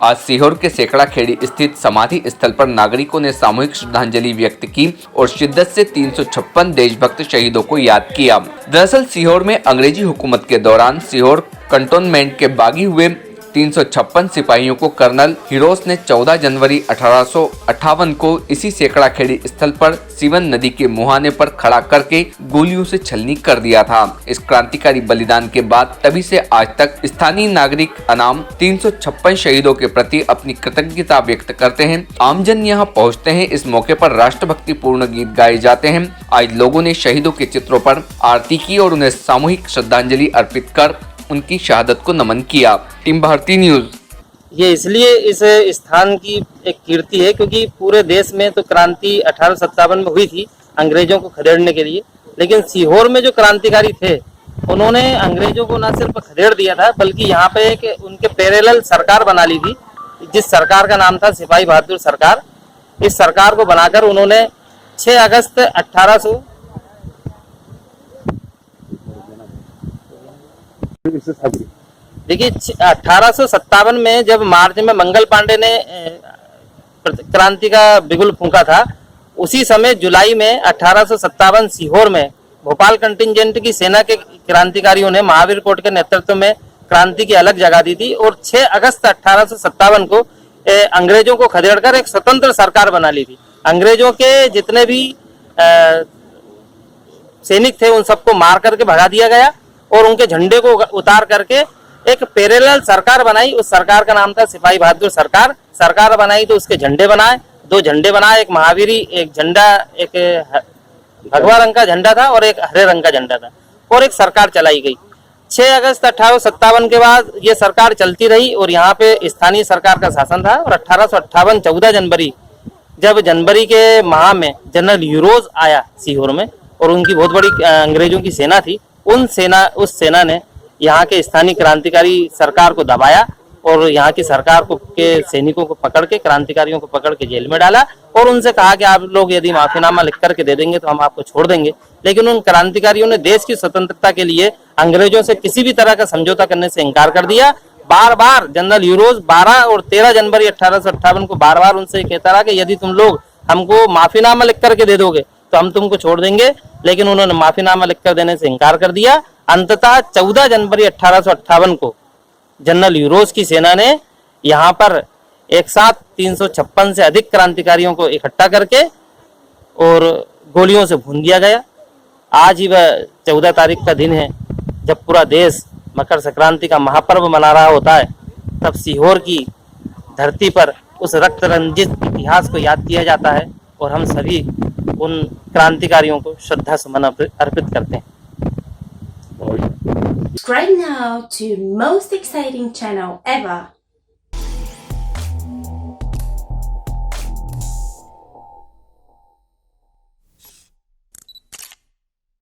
आज सीहोर के सेकड़ा खेड़ी स्थित समाधि स्थल पर नागरिकों ने सामूहिक श्रद्धांजलि व्यक्त की और शिद्दत से 356 देशभक्त शहीदों को याद किया। दरअसल सीहोर में अंग्रेजी हुकूमत के दौरान सीहोर कंटोनमेंट के बागी हुए 356 सिपाहियों को कर्नल हिरोस ने 14 जनवरी 1858 को इसी सेकड़ा खेड़ी स्थल पर सीवन नदी के मुहाने पर खड़ा करके गोलियों से छलनी कर दिया था। इस क्रांतिकारी बलिदान के बाद तभी से आज तक स्थानीय नागरिक अनाम 356 शहीदों के प्रति अपनी कृतज्ञता व्यक्त करते हैं। आमजन यहां पहुंचते हैं। इस मौके पर राष्ट्रभक्ति पूर्ण गीत गाए जाते हैं। आज लोगों ने शहीदों के चित्रों पर आरती की और उन्हें सामूहिक श्रद्धांजलि अर्पित कर उनकी शहादत को नमन किया। Team Bharati news. ये इसलिए इस स्थान की एक कीर्ति है क्योंकि पूरे देश में तो क्रांति 1857 में हुई थी अंग्रेजों को खदेड़ने के लिए, लेकिन सीहोर में जो क्रांतिकारी थे उन्होंने अंग्रेजों को न सिर्फ खदेड़ दिया था बल्कि यहाँ पे एक उनके पैरेलल सरकार बना ली थी, जिस सरकार का नाम था सिपाही बहादुर सरकार। इस सरकार को बनाकर उन्होंने 6 अगस्त 1800 देखिए 1857 में जब मार्च में मंगल पांडे ने क्रांति का बिगुल फूंका था, उसी समय जुलाई में 1857 सीहोर में भोपाल कंटिंजेंट की सेना के क्रांतिकारियों ने महावीर कोट के नेतृत्व में क्रांति की अलग जगा दी थी और 6 अगस्त 1857 को अंग्रेजों को खदेड़कर एक स्वतंत्र सरकार बना ली थी। अंग्रेजों के जितने भी सैनिक थे उन सबको मार करके भगा दिया गया और उनके झंडे को उतार करके एक पैरेलल सरकार बनाई। उस सरकार का नाम था सिपाही बहादुर सरकार। सरकार बनाई तो उसके झंडे बनाए, 2 झंडे बनाए, एक महावीरी एक झंडा, एक भगवा रंग का झंडा था और एक हरे रंग का झंडा था और एक सरकार चलाई गई। 6 अगस्त 1857 के बाद ये सरकार चलती रही और यहाँ पे स्थानीय सरकार का शासन था और 1858 14 जनवरी जब जनवरी के माह में जनरल यूरोज आया सीहोर में और उनकी बहुत बड़ी अंग्रेजों की सेना थी, उस सेना ने यहाँ के स्थानीय क्रांतिकारी सरकार को दबाया और यहाँ की सरकार को के सैनिकों को पकड़ के क्रांतिकारियों को पकड़ के जेल में डाला और उनसे कहा कि आप लोग यदि माफीनामा लिख करके दे देंगे तो हम आपको छोड़ देंगे। लेकिन उन क्रांतिकारियों ने देश की स्वतंत्रता के लिए अंग्रेजों से किसी भी तरह का समझौता करने से इनकार कर दिया। बार बार जनरल यूरोज 12 और 13 जनवरी 1858 को बार बार उनसे कहता रहा कि यदि तुम लोग हमको माफीनामा लिख करके दे दोगे तो हम तुमको छोड़ देंगे, लेकिन उन्होंने माफीनामा लिखकर देने से इनकार कर दिया। अंततः 14 जनवरी 1858 को जनरल यूरोज की सेना ने यहाँ पर एक साथ 356 से अधिक क्रांतिकारियों को इकट्ठा करके और गोलियों से भून दिया गया। आज ही वह 14 तारीख का दिन है जब पूरा देश मकर संक्रांति का महापर्व मना रहा होता है। तब सीहोर की धरती पर उस रक्त रंजित इतिहास को याद किया जाता है और हम सभी उन क्रांतिकारियों को श्रद्धा सुमन अर्पित करते हैं। Subscribe now to most exciting channel ever.